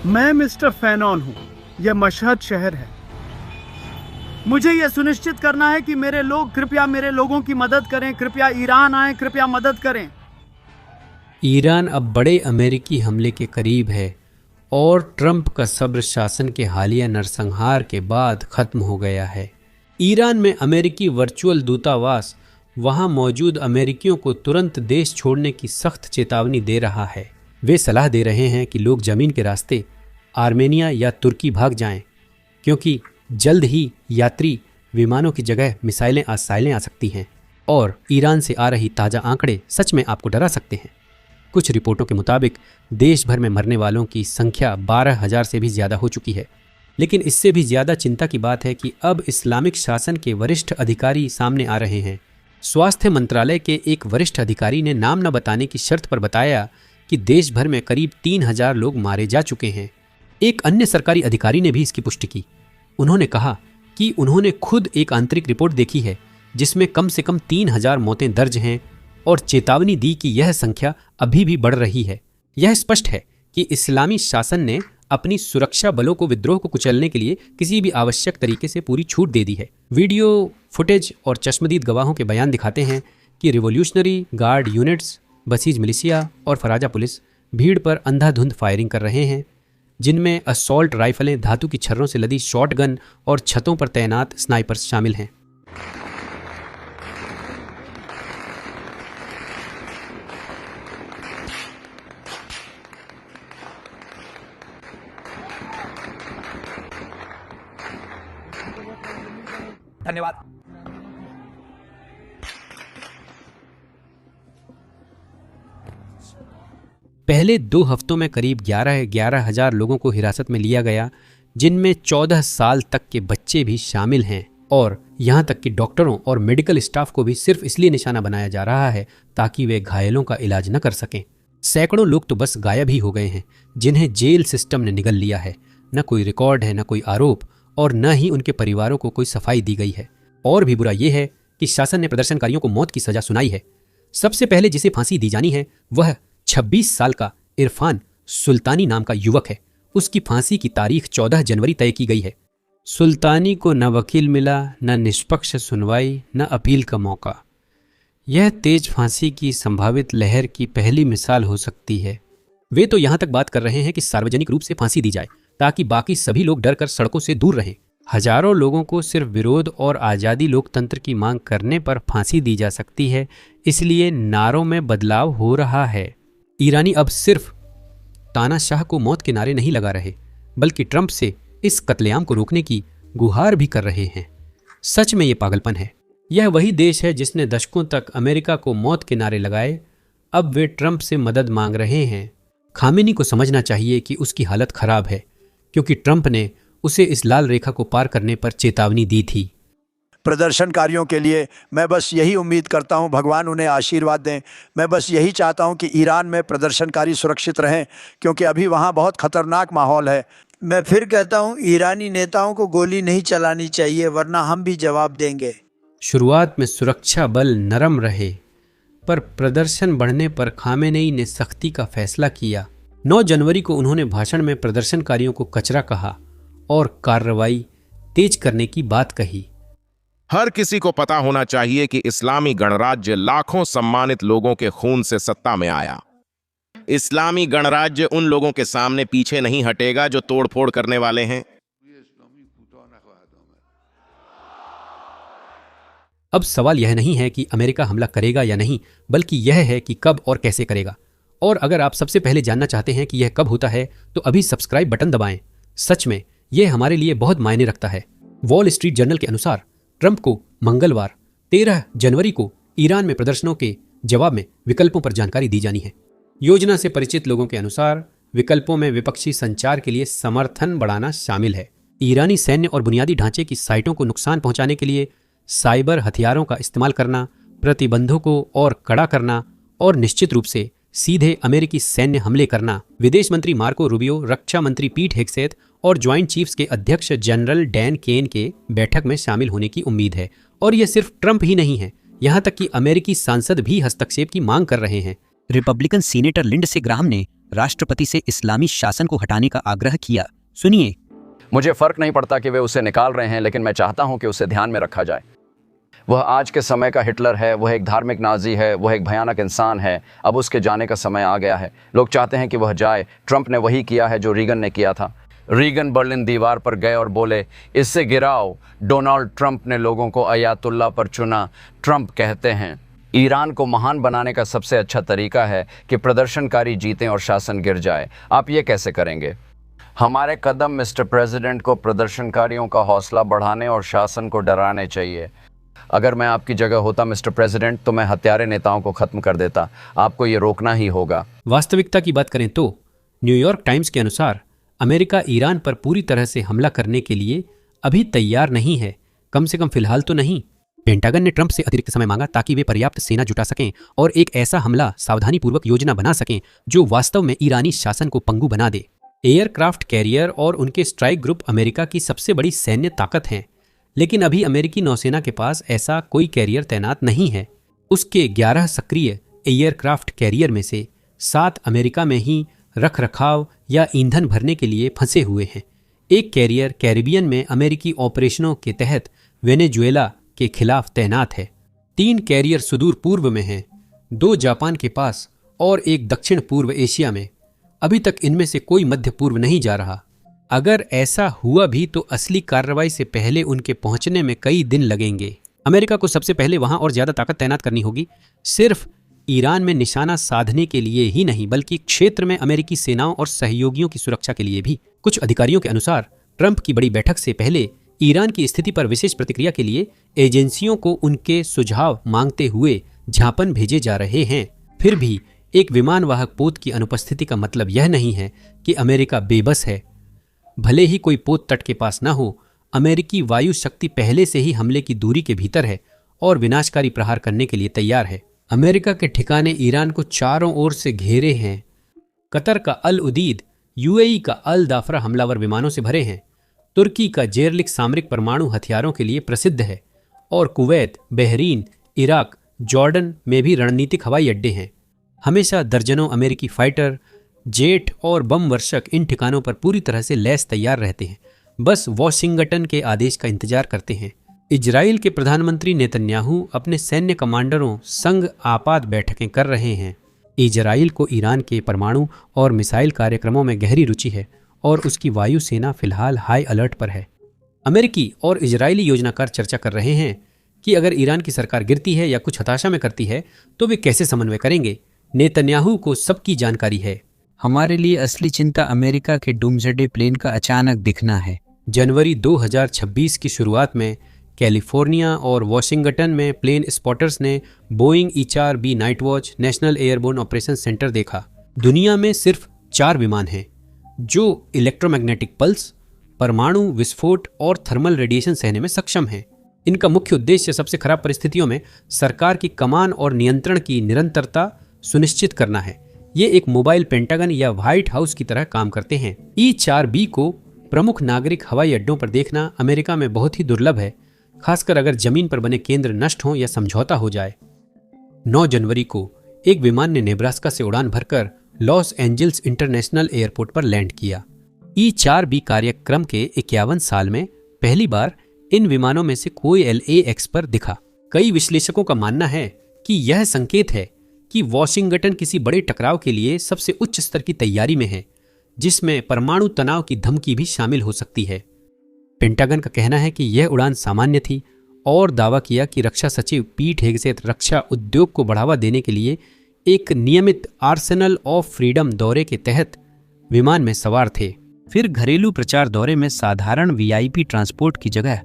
मैं mister Fanon हूँ। यह मशहद शहर है। मुझे यह सुनिश्चित करना है कि मेरे लोग कृपया मेरे लोगों की मदद करें। कृपया ईरान आए, कृपया मदद करें। ईरान अब बड़े अमेरिकी हमले के करीब है और ट्रंप का सब्र शासन के हालिया नरसंहार के बाद खत्म हो गया है। ईरान में अमेरिकी वर्चुअल दूतावास वहां मौजूद अमेरिकियों को तुरंत देश छोड़ने की सख्त चेतावनी दे रहा है। वे सलाह दे रहे हैं कि लोग जमीन के रास्ते आर्मेनिया या तुर्की भाग जाएं, क्योंकि जल्द ही यात्री विमानों की जगह मिसाइलें आ सकती हैं और ईरान से आ रही ताज़ा आंकड़े सच में आपको डरा सकते हैं। कुछ रिपोर्टों के मुताबिक देश भर में मरने वालों की संख्या 12,000 से भी ज़्यादा हो चुकी है। लेकिन इससे भी ज़्यादा चिंता की बात है कि अब इस्लामिक शासन के वरिष्ठ अधिकारी सामने आ रहे हैं। स्वास्थ्य मंत्रालय के एक वरिष्ठ अधिकारी ने नाम न बताने की शर्त पर बताया कि देश भर में करीब 3,000 लोग मारे जा चुके हैं। एक अन्य सरकारी अधिकारी ने भी इसकी पुष्टि की। उन्होंने कहा कि उन्होंने खुद एक आंतरिक रिपोर्ट देखी है जिसमें कम से कम 3,000 मौतें दर्ज हैं और चेतावनी दी कि यह संख्या अभी भी बढ़ रही है। यह स्पष्ट है कि इस्लामी शासन ने अपनी सुरक्षा बलों को विद्रोह को कुचलने के लिए किसी भी आवश्यक तरीके से पूरी छूट दे दी है। वीडियो फुटेज और चश्मदीद गवाहों के बयान दिखाते हैं कि revolutionary guard units, buses militia और फराजा पुलिस भीड़ पर अंधाधुंध फायरिंग कर रहे हैं, जिनमें असॉल्ट राइफलें, धातु की छर्रों से लदी शॉटगन और छतों पर तैनात स्नाइपर्स शामिल हैं। धन्यवाद। पहले 2 हफ्तों में करीब 11,000 लोगों को हिरासत में लिया गया, जिनमें 14 साल तक के बच्चे भी शामिल हैं और यहां तक कि डॉक्टरों और मेडिकल स्टाफ को भी सिर्फ इसलिए निशाना बनाया जा रहा है ताकि वे घायलों का इलाज न कर सकें। सैकड़ों लोग तो बस गायब ही हो गए हैं, जिन्हें जेल सिस्टम ने निगल लिया है। न कोई रिकॉर्ड है, न कोई आरोप और न ही उनके परिवारों को कोई सफाई दी गई है। और भी बुरा यह है कि शासन ने प्रदर्शनकारियों को मौत की सजा सुनाई है। सबसे पहले जिसे फांसी दी जानी है वह 26 साल का इरफान सुल्तानी नाम का युवक है। उसकी फांसी की तारीख 14 जनवरी तय की गई है। सुल्तानी को न वकील मिला, न निष्पक्ष सुनवाई, न अपील का मौका। यह तेज फांसी की संभावित लहर की पहली मिसाल हो सकती है। वे तो यहां तक बात कर रहे हैं कि सार्वजनिक रूप से फांसी दी जाए ताकि बाकी सभी लोग डर कर सड़कों से दूर रहें। हजारों लोगों को सिर्फ विरोध और आज़ादी लोकतंत्र की मांग करने पर फांसी दी जा सकती है, इसलिए नारों में बदलाव हो रहा है। ईरानी अब सिर्फ तानाशाह को मौत के नारे नहीं लगा रहे, बल्कि ट्रंप से इस कत्लेआम को रोकने की गुहार भी कर रहे हैं। सच में ये पागलपन है। यह वही देश है जिसने दशकों तक अमेरिका को मौत के नारे लगाए, अब वे ट्रंप से मदद मांग रहे हैं। खामेनी को समझना चाहिए कि उसकी हालत खराब है, क्योंकि ट्रंप ने उसे इस लाल रेखा को पार करने पर चेतावनी दी थी। प्रदर्शनकारियों के लिए मैं बस यही उम्मीद करता हूं, भगवान उन्हें आशीर्वाद दें। मैं बस यही चाहता हूं कि ईरान में प्रदर्शनकारी सुरक्षित रहें, क्योंकि अभी वहां बहुत खतरनाक माहौल है। मैं फिर कहता हूं, ईरानी नेताओं को गोली नहीं चलानी चाहिए, वरना हम भी जवाब देंगे। शुरुआत में सुरक्षा बल नरम रहे, पर प्रदर्शन बढ़ने पर खामेनेई ने सख्ती का फैसला किया। 9 जनवरी को उन्होंने भाषण में प्रदर्शनकारियों को कचरा कहा और कार्रवाई तेज करने की बात कही। हर किसी को पता होना चाहिए कि इस्लामी गणराज्य लाखों सम्मानित लोगों के खून से सत्ता में आया। इस्लामी गणराज्य उन लोगों के सामने पीछे नहीं हटेगा जो तोड़फोड़ करने वाले हैं। अब सवाल यह नहीं है कि अमेरिका हमला करेगा या नहीं, बल्कि यह है कि कब और कैसे करेगा। और अगर आप सबसे पहले जानना चाहते हैं कि यह कब होता है, तो अभी सब्सक्राइब बटन दबाएं। सच में यह हमारे लिए बहुत मायने रखता है। वॉल स्ट्रीट जर्नल के अनुसार ट्रंप को मंगलवार 13 जनवरी को ईरान में प्रदर्शनों के जवाब में विकल्पों पर जानकारी दी जानी है। योजना से परिचित लोगों के अनुसार विकल्पों में विपक्षी संचार के लिए समर्थन बढ़ाना शामिल है। ईरानी सैन्य और बुनियादी ढांचे की साइटों को नुकसान पहुंचाने के लिए साइबर हथियारों का इस्तेमाल करना, प्रतिबंधों को और कड़ा करना और निश्चित रूप से सीधे अमेरिकी सैन्य हमले करना। विदेश मंत्री मार्को रूबियो, रक्षा मंत्री पीट हेगसेथ और ज्वाइंट चीफ्स के अध्यक्ष जनरल डैन केन के बैठक में शामिल होने की उम्मीद है। और यह सिर्फ ट्रंप ही नहीं है, यहाँ तक कि अमेरिकी सांसद भी हस्तक्षेप की मांग कर रहे हैं। रिपब्लिकन सीनेटर लिंडसे ग्राहम ने राष्ट्रपति से इस्लामी शासन को हटाने का आग्रह किया। सुनिए। मुझे फर्क नहीं पड़ता कि वे उसे निकाल रहे हैं, लेकिन मैं चाहता हूं कि उसे ध्यान में रखा जाए। वह आज के समय का हिटलर है, वह एक धार्मिक नाजी है, वह एक भयानक इंसान है। अब उसके जाने का समय आ गया है। लोग चाहते हैं कि वह जाए। ट्रंप ने वही किया है जो रीगन ने किया था। रीगन बर्लिन दीवार पर गए और बोले, इससे गिराओ। डोनाल्ड ट्रंप ने लोगों को अयातुल्ला पर चुना। ट्रंप कहते हैं, ईरान को महान बनाने का सबसे अच्छा तरीका है कि प्रदर्शनकारी जीतें और शासन गिर जाए। आप ये कैसे करेंगे? हमारे कदम मिस्टर प्रेसिडेंट को प्रदर्शनकारियों का हौसला बढ़ाने और शासन को डराने चाहिए। अगर मैं आपकी जगह होता मिस्टर प्रेसिडेंट, तो मैं हत्यारे नेताओं को खत्म कर देता। आपको ये रोकना ही होगा। वास्तविकता की बात करें तो न्यूयॉर्क टाइम्स के अनुसार अमेरिका ईरान पर पूरी तरह से हमला करने के लिए अभी तैयार नहीं है, कम से कम फिलहाल तो नहीं। पेंटागन ने ट्रंप से अतिरिक्त समय मांगा ताकि वे पर्याप्त सेना जुटा सकें और एक ऐसा हमला सावधानीपूर्वक योजना बना सकें जो वास्तव में ईरानी शासन को पंगु बना दे। एयरक्राफ्ट कैरियर और उनके स्ट्राइक ग्रुप अमेरिका की सबसे बड़ी सैन्य ताकत हैं, लेकिन अभी अमेरिकी नौसेना के पास ऐसा कोई कैरियर तैनात नहीं है। उसके 11 सक्रिय एयरक्राफ्ट कैरियर में से 7 अमेरिका में ही रख रखाव या ईंधन भरने के लिए फंसे हुए हैं। एक कैरियर कैरिबियन में अमेरिकी ऑपरेशनों के तहत वेनेजुएला के खिलाफ तैनात है। 3 कैरियर सुदूर पूर्व में हैं, 2 जापान के पास और एक दक्षिण पूर्व एशिया में। अभी तक इनमें से कोई मध्य पूर्व नहीं जा रहा। अगर ऐसा हुआ भी तो असली कार्रवाई से पहले उनके पहुंचने में कई दिन लगेंगे। अमेरिका को सबसे पहले वहां और ज्यादा ताकत तैनात करनी होगी, सिर्फ ईरान में निशाना साधने के लिए ही नहीं, बल्कि क्षेत्र में अमेरिकी सेनाओं और सहयोगियों की सुरक्षा के लिए भी। कुछ अधिकारियों के अनुसार ट्रंप की बड़ी बैठक से पहले ईरान की स्थिति पर विशेष प्रतिक्रिया के लिए एजेंसियों को उनके सुझाव मांगते हुए झापन भेजे जा रहे हैं। फिर भी एक विमान वाहक पोत की अनुपस्थिति का मतलब यह नहीं है कि अमेरिका बेबस है। भले ही कोई पोत तट के पास न हो, अमेरिकी वायु शक्ति पहले से ही हमले की दूरी के भीतर है और विनाशकारी प्रहार करने के लिए तैयार है। अमेरिका के ठिकाने ईरान को चारों ओर से घेरे हैं। कतर का अल उदीद, यूएई का अल दाफरा हमलावर विमानों से भरे हैं। तुर्की का जेरलिक सामरिक परमाणु हथियारों के लिए प्रसिद्ध है और कुवैत, बहरीन, इराक, जॉर्डन में भी रणनीतिक हवाई अड्डे हैं। हमेशा दर्जनों अमेरिकी फाइटर जेट और बम वर्षक इन ठिकानों पर पूरी तरह से लैस तैयार रहते हैं, बस वॉशिंगटन के आदेश का इंतजार करते हैं। इजराइल के प्रधानमंत्री नेतन्याहू अपने सैन्य कमांडरों संग आपात बैठकें कर रहे हैं। इजराइल को ईरान के परमाणु और मिसाइल कार्यक्रमों में गहरी रुचि है और उसकी वायु सेना फिलहाल हाई अलर्ट पर है। अमेरिकी और इजरायली योजनाकार चर्चा कर रहे हैं कि अगर ईरान की सरकार गिरती है या कुछ हताशा में करती है तो वे कैसे समन्वय करेंगे। नेतन्याहू को सबकी जानकारी है। हमारे लिए असली चिंता अमेरिका के डूम्सडे प्लेन का अचानक दिखना है। जनवरी 2026 की शुरुआत में कैलिफोर्निया और वॉशिंगटन में प्लेन स्पॉटर्स ने Boeing ER-B night watch national airborne operation centre देखा। दुनिया में सिर्फ 4 विमान हैं जो इलेक्ट्रोमैग्नेटिक पल्स, परमाणु विस्फोट और थर्मल रेडिएशन सहने में सक्षम हैं। इनका मुख्य उद्देश्य सबसे खराब परिस्थितियों में सरकार की कमान और नियंत्रण की निरंतरता सुनिश्चित करना है। ये एक मोबाइल पेंटागन या व्हाइट हाउस की तरह काम करते हैं। ER-B को प्रमुख नागरिक हवाई अड्डों पर देखना अमेरिका में बहुत ही दुर्लभ है, खासकर अगर जमीन पर बने केंद्र नष्ट हों या समझौता हो जाए। 9 जनवरी को एक विमान ने नेब्रास्का से उड़ान भरकर लॉस एंजल्स इंटरनेशनल एयरपोर्ट पर लैंड किया। E-4B कार्यक्रम के 51 साल में पहली बार इन विमानों में से कोई LAX पर दिखा। कई विश्लेषकों का मानना है कि यह संकेत है कि वॉशिंगटन किसी बड़े टकराव के लिए सबसे उच्च स्तर की तैयारी में है, जिसमें परमाणु तनाव की धमकी भी शामिल हो सकती है। पेंटागन का कहना है कि यह उड़ान सामान्य थी और दावा किया कि रक्षा सचिव पीट हेगसेथ रक्षा उद्योग को बढ़ावा देने के लिए एक नियमित आर्सेनल ऑफ फ्रीडम दौरे के तहत विमान में सवार थे। फिर घरेलू प्रचार दौरे में साधारण VIP ट्रांसपोर्ट की जगह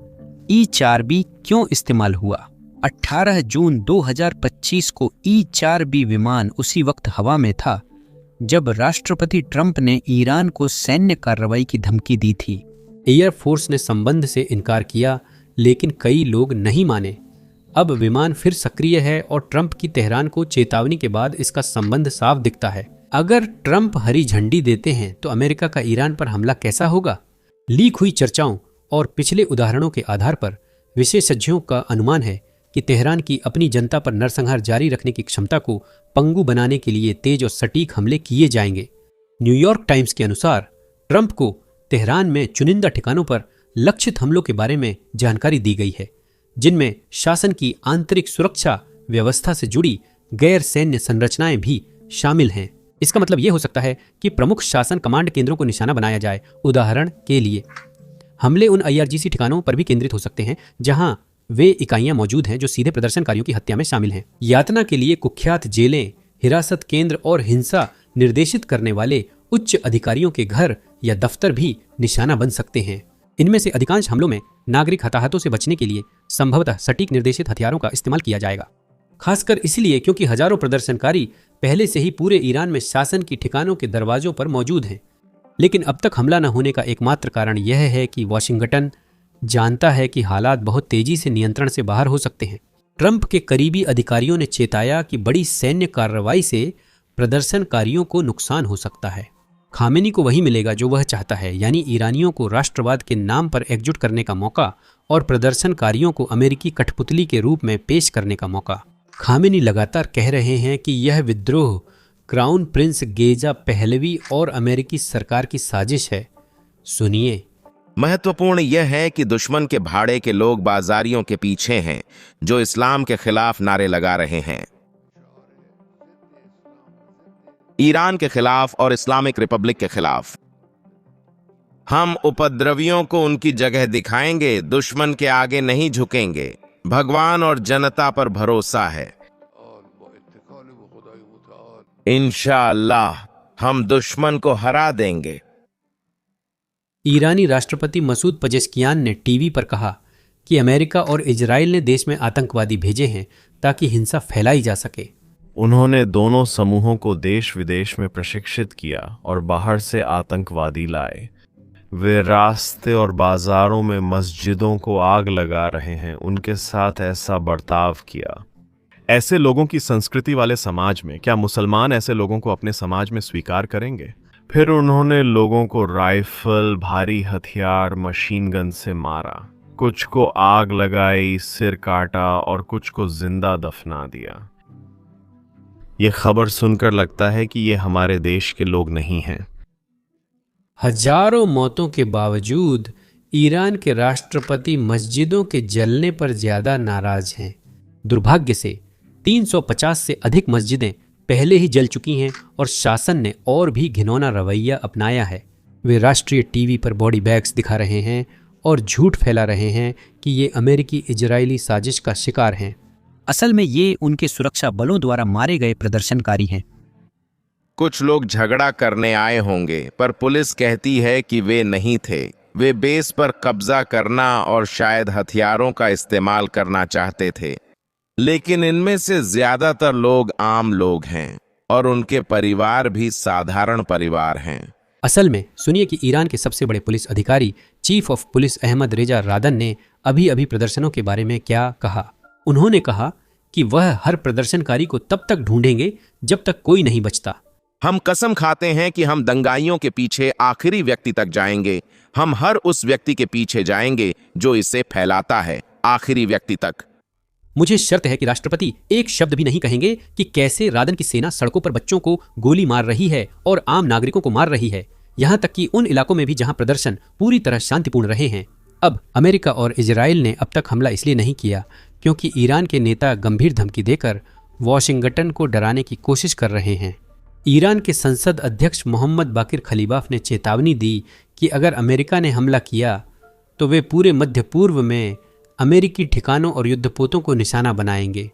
E-4B क्यों इस्तेमाल हुआ? 18 जून 2025 को E-4B विमान उसी वक्त हवा में था जब राष्ट्रपति ट्रंप ने ईरान को सैन्य कार्रवाई की धमकी दी थी। एयरफोर्स ने संबंध से इनकार किया, लेकिन कई लोग नहीं माने। अब विमान फिर सक्रिय है और ट्रंप की तेहरान को चेतावनी के बाद इसका संबंध साफ दिखता है। अगर ट्रंप हरी झंडी देते हैं तो अमेरिका का ईरान पर हमला कैसा होगा? लीक हुई चर्चाओं और पिछले उदाहरणों के आधार पर विशेषज्ञों का अनुमान है कि तेहरान की अपनी जनता पर नरसंहार जारी रखने की क्षमता को पंगु बनाने के लिए तेज और सटीक हमले किए जाएंगे। न्यूयॉर्क टाइम्स के अनुसार ट्रंप को तेहरान में चुनिंदा ठिकानों पर लक्षित हमलों के बारे में जानकारी दी गई है, जिनमें शासन की आंतरिक सुरक्षा व्यवस्था से जुड़ी गैर सैन्य संरचनाएं भी शामिल हैं। इसका मतलब यह हो सकता है कि प्रमुख शासन कमांड केंद्रों को निशाना बनाया जाए। उदाहरण के लिए हमले उन IRGC ठिकानों पर भी केंद्रित हो सकते हैं जहां वे इकाइयां मौजूद हैं जो सीधे प्रदर्शनकारियों की हत्या में शामिल हैं। यातना के लिए कुख्यात जेलें, हिरासत केंद्र और हिंसा निर्देशित करने वाले उच्च अधिकारियों के घर या दफ्तर भी निशाना बन सकते हैं। इनमें से अधिकांश हमलों में नागरिक हताहतों से बचने के लिए संभवतः सटीक निर्देशित हथियारों का इस्तेमाल किया जाएगा, खासकर इसलिए क्योंकि हजारों प्रदर्शनकारी पहले से ही पूरे ईरान में शासन की ठिकानों के दरवाजों पर मौजूद हैं। लेकिन अब तक हमला न होने का एकमात्र कारण यह है कि वॉशिंगटन जानता है कि हालात बहुत तेजी से नियंत्रण से बाहर हो सकते हैं। ट्रंप के करीबी अधिकारियों ने चेताया कि बड़ी सैन्य कार्रवाई से प्रदर्शनकारियों को नुकसान हो सकता है। खामेनी को वही मिलेगा जो वह चाहता है, यानी ईरानियों को राष्ट्रवाद के नाम पर एकजुट करने का मौका और प्रदर्शनकारियों को अमेरिकी कठपुतली के रूप में पेश करने का मौका। खामेनी लगातार कह रहे हैं कि यह विद्रोह क्राउन प्रिंस गेजा पहलवी और अमेरिकी सरकार की साजिश है। सुनिए, महत्वपूर्ण यह है कि दुश्मन के भाड़े के लोग बाजारियों के पीछे हैं जो इस्लाम के खिलाफ नारे लगा रहे हैं, ईरान के खिलाफ और इस्लामिक रिपब्लिक के खिलाफ। हम उपद्रवियों को उनकी जगह दिखाएंगे, दुश्मन के आगे नहीं झुकेंगे। भगवान और जनता पर भरोसा है। इंशाअल्लाह हम दुश्मन को हरा देंगे। ईरानी राष्ट्रपति मसूद पजेश्कियान ने टीवी पर कहा कि अमेरिका और इजराइल ने देश में आतंकवादी भेजे हैं ताकि हिंसा फैलाई जा सके। उन्होंने दोनों समूहों को देश विदेश में प्रशिक्षित किया और बाहर से आतंकवादी लाए। वे रास्ते और बाजारों में मस्जिदों को आग लगा रहे हैं, उनके साथ ऐसा बर्ताव किया। ऐसे लोगों की संस्कृति वाले समाज में क्या मुसलमान ऐसे लोगों को अपने समाज में स्वीकार करेंगे? फिर उन्होंने लोगों को राइफल, भारी हथियार, मशीन गन से मारा। कुछ को आग लगाई, सिर काटा और कुछ को जिंदा दफना दिया। ये खबर सुनकर लगता है कि ये हमारे देश के लोग नहीं हैं। हजारों मौतों के बावजूद ईरान के राष्ट्रपति मस्जिदों के जलने पर ज्यादा नाराज हैं। दुर्भाग्य से 350 से अधिक मस्जिदें पहले ही जल चुकी हैं और शासन ने और भी घिनौना रवैया अपनाया है। वे राष्ट्रीय टीवी पर बॉडी बैग्स दिखा रहे हैं और झूठ फैला रहे हैं कि ये अमेरिकी इजरायली साजिश का शिकार हैं। असल में ये उनके सुरक्षा बलों द्वारा मारे गए प्रदर्शनकारी हैं। कुछ लोग झगड़ा करने आए होंगे, पर पुलिस कहती है कि वे नहीं थे। वे बेस पर कब्जा करना और शायद हथियारों का इस्तेमाल करना चाहते थे। लेकिन इनमें से ज्यादातर लोग आम लोग हैं और उनके परिवार भी साधारण परिवार हैं। असल में सुनिए कि ईरान के सबसे बड़े पुलिस अधिकारी चीफ ऑफ पुलिस अहमद रेजा रादन ने अभी अभी प्रदर्शनों के बारे में क्या कहा। उन्होंने कहा कि वह हर प्रदर्शनकारी को तब तक ढूंढेंगे जब तक कोई नहीं बचता। हम कसम खाते हैं कि हम दंगाइयों के पीछे आखिरी व्यक्ति तक जाएंगे। हम हर उस व्यक्ति के पीछे जाएंगे जो इसे फैलाता है, आखिरी व्यक्ति तक। मुझे शर्त है कि राष्ट्रपति एक शब्द भी नहीं कहेंगे कि कैसे रादन की सेना सड़कों पर बच्चों को गोली मार रही है और आम नागरिकों को मार रही है, यहां तक कि उन इलाकों में भी जहां प्रदर्शन पूरी तरह शांतिपूर्ण रहे हैं। अब अमेरिका और इजराइल ने अब तक हमला इसलिए नहीं किया क्योंकि ईरान के नेता गंभीर धमकी देकर वॉशिंगटन को डराने की कोशिश कर रहे हैं। ईरान के संसद अध्यक्ष मोहम्मद बाकिर खलीबाफ ने चेतावनी दी कि अगर अमेरिका ने हमला किया तो वे पूरे मध्य पूर्व में अमेरिकी ठिकानों और युद्धपोतों को निशाना बनाएंगे।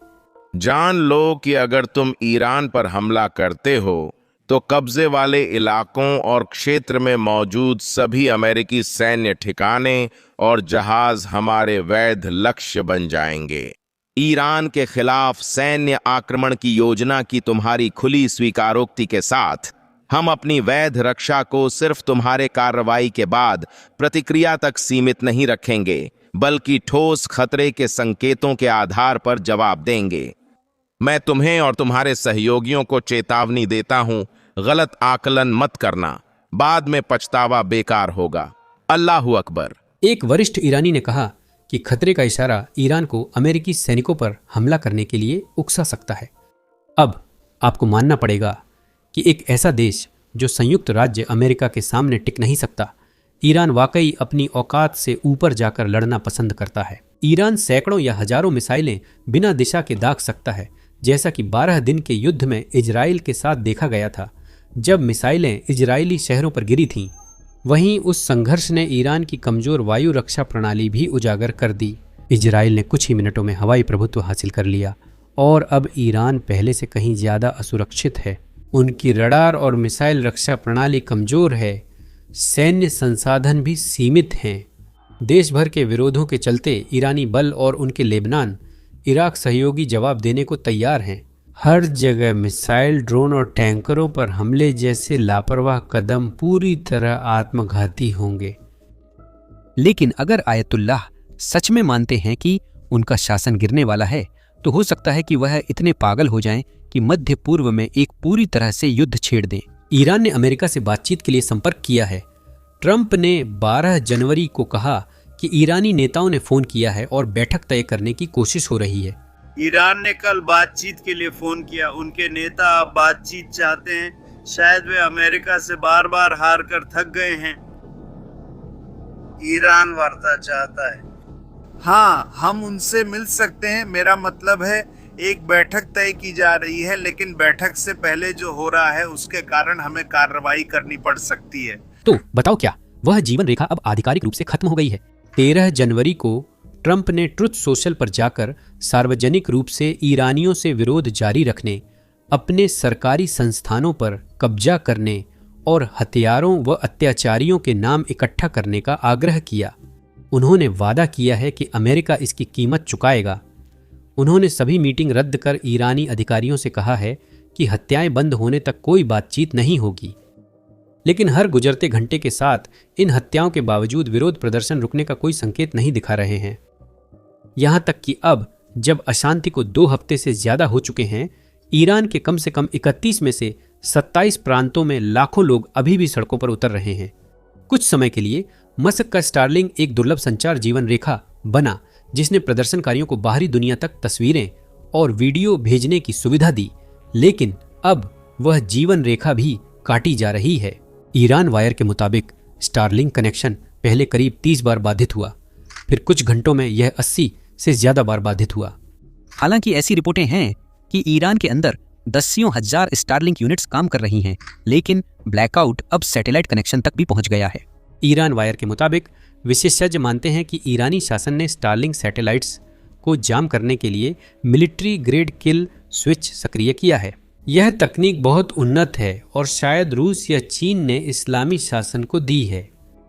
जान लो कि अगर तुम ईरान पर हमला करते हो तो कब्जे वाले इलाकों और क्षेत्र में मौजूद सभी अमेरिकी सैन्य ठिकाने और जहाज हमारे वैध लक्ष्य बन जाएंगे। ईरान के खिलाफ सैन्य आक्रमण की योजना की तुम्हारी खुली स्वीकारोक्ति के साथ हम अपनी वैध रक्षा को सिर्फ तुम्हारे कार्रवाई के बाद प्रतिक्रिया तक सीमित नहीं रखेंगे, बल्कि ठोस खतरे के संकेतों के आधार पर जवाब देंगे। मैं तुम्हें और तुम्हारे सहयोगियों को चेतावनी देता हूं, गलत आकलन मत करना, बाद में पछतावा बेकार होगा। अल्लाहू अकबर। एक वरिष्ठ ईरानी ने कहा कि खतरे का इशारा ईरान को अमेरिकी सैनिकों पर हमला करने के लिए उकसा सकता है। अब आपको मानना पड़ेगा कि एक ऐसा देश जो संयुक्त राज्य अमेरिका के सामने टिक नहीं सकता, ईरान वाकई अपनी औकात से ऊपर जाकर लड़ना पसंद करता है। ईरान सैकड़ों या हजारों मिसाइलें बिना दिशा के दाग सकता है, जैसा कि 12 दिन के युद्ध में इजराइल के साथ देखा गया था जब मिसाइलें इजरायली शहरों पर गिरी थीं। वहीं उस संघर्ष ने ईरान की कमजोर वायु रक्षा प्रणाली भी उजागर कर दी। इजराइल ने कुछ ही मिनटों में हवाई प्रभुत्व हासिल कर लिया और अब ईरान पहले से कहीं ज्यादा असुरक्षित है। उनकी रडार और मिसाइल रक्षा प्रणाली कमजोर है, सैन्य संसाधन भी सीमित हैं। देश भर के विरोधों के चलते ईरानी बल और उनके लेबनान, इराक सहयोगी जवाब देने को तैयार हैं। हर जगह मिसाइल, ड्रोन और टैंकरों पर हमले जैसे लापरवाह कदम पूरी तरह आत्मघाती होंगे। लेकिन अगर आयतुल्लाह सच में मानते हैं कि उनका शासन गिरने वाला है, तो हो सकता है कि वह इतने पागल हो जाएं कि मध्य पूर्व में एक पूरी तरह से युद्ध छेड़ दें। ईरान ने अमेरिका से बातचीत के लिए संपर्क किया है। ट्रंप ने 12 जनवरी को कहा कि ईरानी नेताओं ने फोन किया है और बैठक तय करने की कोशिश हो रही है। ईरान ने कल बातचीत के लिए फोन किया। उनके नेता अब बातचीत चाहते हैं। शायद वे अमेरिका से बार बार हार कर थक गए हैं। ईरान वार्ता चाहता है। हाँ, हम उनसे मिल सकते हैं। मेरा मतलब है एक बैठक तय की जा रही है, लेकिन बैठक से पहले जो हो रहा है उसके कारण हमें कार्रवाई करनी पड़ सकती है। तो बताओ क्या वह जीवन रेखा अब आधिकारिक रूप से खत्म हो गई है? 13 जनवरी को ट्रंप ने ट्रुथ सोशल पर जाकर सार्वजनिक रूप से ईरानियों से विरोध जारी रखने, अपने सरकारी संस्थानों पर कब्जा करने और हथियारों व अत्याचारियों के नाम इकट्ठा करने का आग्रह किया। उन्होंने वादा किया है कि अमेरिका इसकी कीमत चुकाएगा। उन्होंने सभी मीटिंग रद्द कर ईरानी अधिकारियों से कहा है कि हत्याएं बंद होने तक कोई बातचीत नहीं होगी। लेकिन हर गुजरते घंटे के साथ इन हत्याओं के बावजूद विरोध प्रदर्शन रुकने का कोई संकेत नहीं दिखा रहे हैं। यहां तक कि अब जब अशांति को 2 हफ्ते से ज्यादा हो चुके हैं, ईरान के कम से कम 31 में से 27 प्रांतों में लाखों लोग अभी भी सड़कों पर उतर रहे हैं। कुछ समय के लिए मस्क का स्टारलिंक एक दुर्लभ संचार जीवन रेखा बना, जिसने प्रदर्शनकारियों को बाहरी दुनिया तक तस्वीरें और वीडियो भेजने की सुविधा दी। लेकिन अब वह जीवन रेखा भी काटी जा रही है। ईरान वायर के मुताबिक स्टारलिंक कनेक्शन पहले करीब 30 बार बाधित हुआ, फिर कुछ घंटों में यह 80 से ज्यादा बार बाधित हुआ। हालांकि ऐसी रिपोर्टें हैं कि ईरान के अंदर दसियों हजार स्टारलिंक यूनिट्स काम कर रही हैं, लेकिन ब्लैकआउट अब सैटेलाइट कनेक्शन तक भी पहुंच गया है। ईरान वायर के मुताबिक विशेषज्ञ मानते हैं कि ईरानी शासन ने स्टारलिंक सैटेलाइट्स को जाम करने के लिए मिलिट्री ग्रेड किल स्विच सक्रिय किया है। यह तकनीक बहुत उन्नत है और शायद रूस या चीन ने इस्लामी शासन को दी है।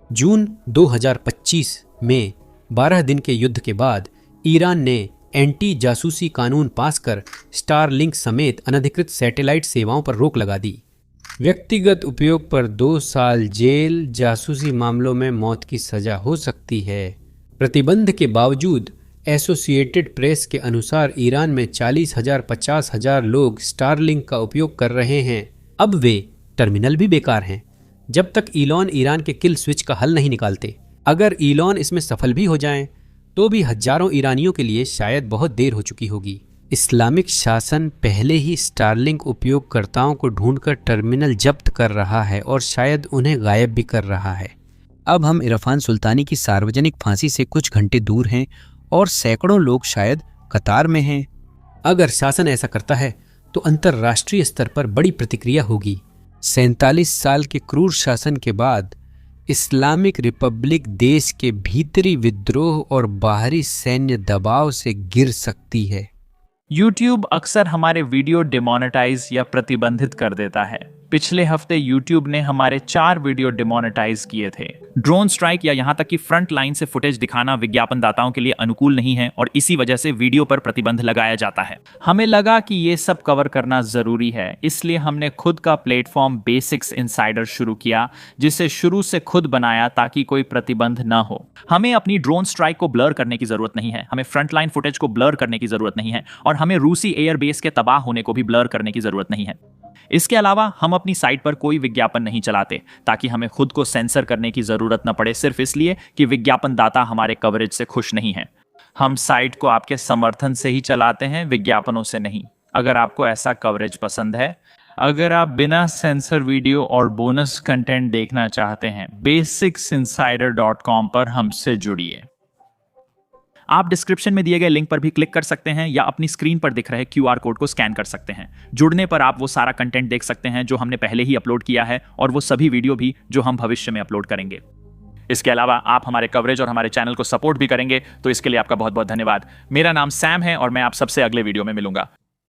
जून 2025 में 12 दिन के युद्ध के बाद ईरान ने एंटी जासूसी कानून पास कर स्टारलिंक समेत अनधिकृत सैटेलाइट सेवाओं पर रोक लगा दी। व्यक्तिगत उपयोग पर 2 साल जेल, जासूसी मामलों में मौत की सजा हो सकती है। प्रतिबंध के बावजूद एसोसिएटेड प्रेस के अनुसार ईरान में 40,000 50,000 लोग स्टारलिंक का उपयोग कर रहे हैं। अब वे टर्मिनल भी बेकार हैं जब तक ईलॉन ईरान के किल स्विच का हल नहीं निकालते। अगर ईलॉन इसमें सफल भी हो जाएं, तो भी हजारों ईरानियों के लिए शायद बहुत देर हो चुकी होगी। इस्लामिक शासन पहले ही स्टारलिंक उपयोगकर्ताओं को ढूंढकर टर्मिनल जब्त कर रहा है और शायद उन्हें गायब भी कर रहा है। अब हम इरफान सुल्तानी की सार्वजनिक फांसी से कुछ घंटे दूर हैं और सैकड़ों लोग शायद कतार में हैं। अगर शासन ऐसा करता है तो अंतर्राष्ट्रीय स्तर पर बड़ी प्रतिक्रिया होगी। 47 साल के क्रूर शासन के बाद इस्लामिक रिपब्लिक देश के भीतरी विद्रोह और बाहरी सैन्य दबाव से गिर सकती है। YouTube अक्सर हमारे वीडियो डिमोनेटाइज या प्रतिबंधित कर देता है। पिछले हफ्ते YouTube ने हमारे 4 वीडियो डिमोनेटाइज किए थे। ड्रोन स्ट्राइक या यहाँ तक कि फ्रंट लाइन से फुटेज दिखाना विज्ञापनदाताओं के लिए अनुकूल नहीं है और इसी वजह से वीडियो पर प्रतिबंध लगाया जाता है। हमें लगा कि ये सब कवर करना जरूरी है, इसलिए हमने खुद का प्लेटफॉर्म बेसिक्स इनसाइडर शुरू किया, जिसे शुरू से खुद बनाया ताकि कोई प्रतिबंध ना हो। हमें अपनी ड्रोन स्ट्राइक को ब्लर करने की जरूरत नहीं है, हमें फ्रंट लाइन फुटेज को ब्लर करने की जरूरत नहीं है और हमें रूसी एयर बेस के तबाह होने को भी ब्लर करने की जरूरत नहीं है। इसके अलावा हम अपनी साइट पर कोई विज्ञापन नहीं चलाते ताकि हमें खुद को सेंसर करने की जरूरत न पड़े, सिर्फ इसलिए कि विज्ञापन दाता हमारे कवरेज से खुश नहीं है। हम साइट को आपके समर्थन से ही चलाते हैं, विज्ञापनों से नहीं। अगर आपको ऐसा कवरेज पसंद है, अगर आप बिना सेंसर वीडियो और बोनस कंटेंट देखना चाहते हैं, basicsinsider.com पर हमसे जुड़िए। आप डिस्क्रिप्शन में दिए गए लिंक पर भी क्लिक कर सकते हैं या अपनी स्क्रीन पर दिख रहे QR कोड को स्कैन कर सकते हैं। जुड़ने पर आप वो सारा कंटेंट देख सकते हैं जो हमने पहले ही अपलोड किया है और वो सभी वीडियो भी जो हम भविष्य में अपलोड करेंगे। इसके अलावा आप हमारे कवरेज और हमारे चैनल को सपोर्ट भी करेंगे, तो इसके लिए आपका बहुत बहुत धन्यवाद। मेरा नाम सैम है और मैं आप सबसे अगले वीडियो में मिलूंगा।